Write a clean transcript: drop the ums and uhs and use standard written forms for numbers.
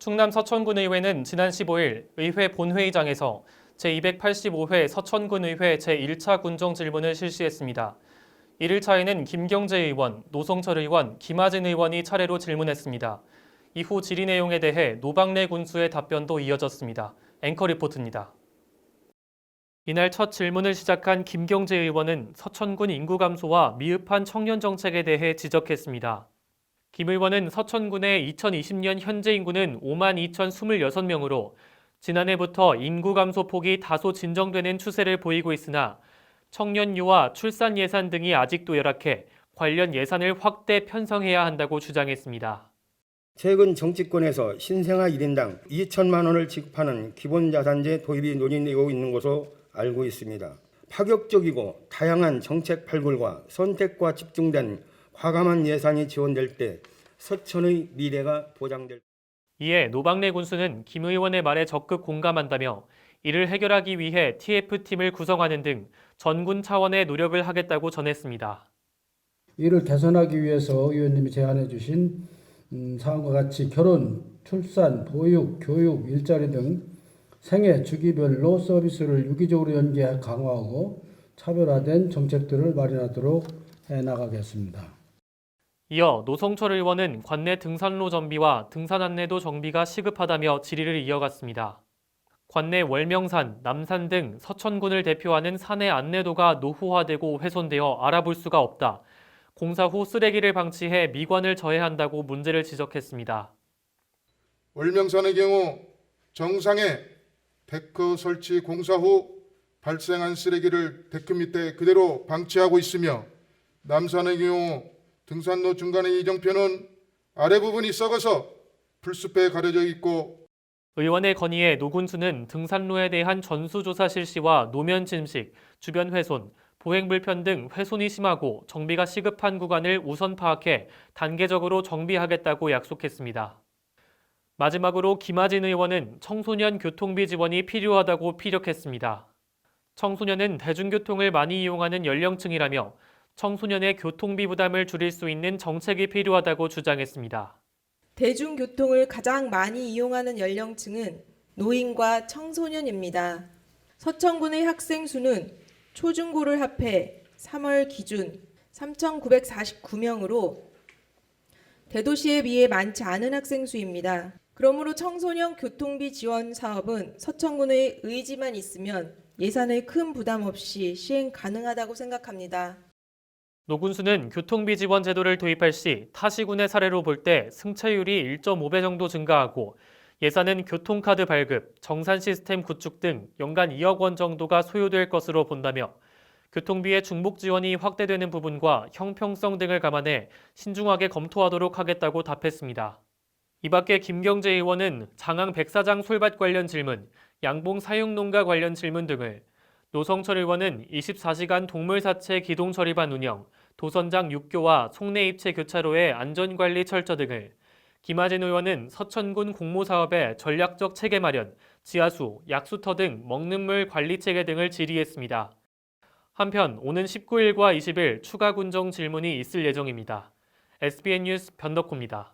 충남 서천군의회는 지난 15일 의회 본회의장에서 제285회 서천군의회 제1차 군정 질문을 실시했습니다. 1일차에는 김경재 의원, 노성철 의원, 김하진 의원이 차례로 질문했습니다. 이후 질의 내용에 대해 노방래 군수의 답변도 이어졌습니다. 앵커 리포트입니다. 이날 첫 질문을 시작한 김경재 의원은 서천군 인구 감소와 미흡한 청년 정책에 대해 지적했습니다. 김 의원은 서천군의 2020년 현재 인구는 52,026명으로 지난해부터 인구 감소 폭이 다소 진정되는 추세를 보이고 있으나 청년 유아, 출산 예산 등이 아직도 열악해 관련 예산을 확대 편성해야 한다고 주장했습니다. 최근 정치권에서 신생아 1인당 2천만 원을 지급하는 기본자산제 도입이 논의되고 있는 것으로 알고 있습니다. 파격적이고 다양한 정책 발굴과 선택과 집중된 과감한 예산이 지원될 때 서천의 미래가 보장될. 이에 노방래 군수는 김 의원의 말에 적극 공감한다며 이를 해결하기 위해 TF팀을 구성하는 등 전군 차원의 노력을 하겠다고 전했습니다. 이를 개선하기 위해서 의원님이 제안해 주신 사항과 같이 결혼, 출산, 보육, 교육, 일자리 등 생애 주기별로 서비스를 유기적으로 연계 강화하고 차별화된 정책들을 마련하도록 해나가겠습니다. 이어 노성철 의원은 관내 등산로 정비와 등산 안내도 정비가 시급하다며 질의를 이어갔습니다. 관내 월명산, 남산 등 서천군을 대표하는 산의 안내도가 노후화되고 훼손되어 알아볼 수가 없다. 공사 후 쓰레기를 방치해 미관을 저해한다고 문제를 지적했습니다. 월명산의 경우 정상에 데크 설치 공사 후 발생한 쓰레기를 데크 밑에 그대로 방치하고 있으며 남산의 경우 등산로 중간의 이정표는 아래 부분이 썩어서 풀숲에 가려져 있고. 의원의 건의에 노 군수는 등산로에 대한 전수조사 실시와 노면 침식, 주변 훼손, 보행 불편 등 훼손이 심하고 정비가 시급한 구간을 우선 파악해 단계적으로 정비하겠다고 약속했습니다. 마지막으로 김하진 의원은 청소년 교통비 지원이 필요하다고 피력했습니다. 청소년은 대중교통을 많이 이용하는 연령층이라며 청소년의 교통비 부담을 줄일 수 있는 정책이 필요하다고 주장했습니다. 대중교통을 가장 많이 이용하는 연령층은 노인과 청소년입니다. 서천군의 학생 수는 초중고를 합해 3월 기준 3,949명으로 대도시에 비해 많지 않은 학생 수입니다. 그러므로 청소년 교통비 지원 사업은 서천군의 의지만 있으면 예산의 큰 부담 없이 시행 가능하다고 생각합니다. 노 군수는 교통비 지원 제도를 도입할 시 타시군의 사례로 볼 때 승차율이 1.5배 정도 증가하고 예산은 교통카드 발급, 정산 시스템 구축 등 연간 2억 원 정도가 소요될 것으로 본다며 교통비의 중복 지원이 확대되는 부분과 형평성 등을 감안해 신중하게 검토하도록 하겠다고 답했습니다. 이 밖에 김경재 의원은 장항 백사장 솔밭 관련 질문, 양봉 사육농가 관련 질문 등을, 노성철 의원은 24시간 동물사체 기동 처리반 운영, 도선장 6교와 송내 입체 교차로의 안전관리 철저 등을, 김하진 의원은 서천군 공모사업의 전략적 체계 마련, 지하수, 약수터 등 먹는 물 관리 체계 등을 질의했습니다. 한편 오는 19일과 20일 추가 군정 질문이 있을 예정입니다. SBN 뉴스 변덕호입니다.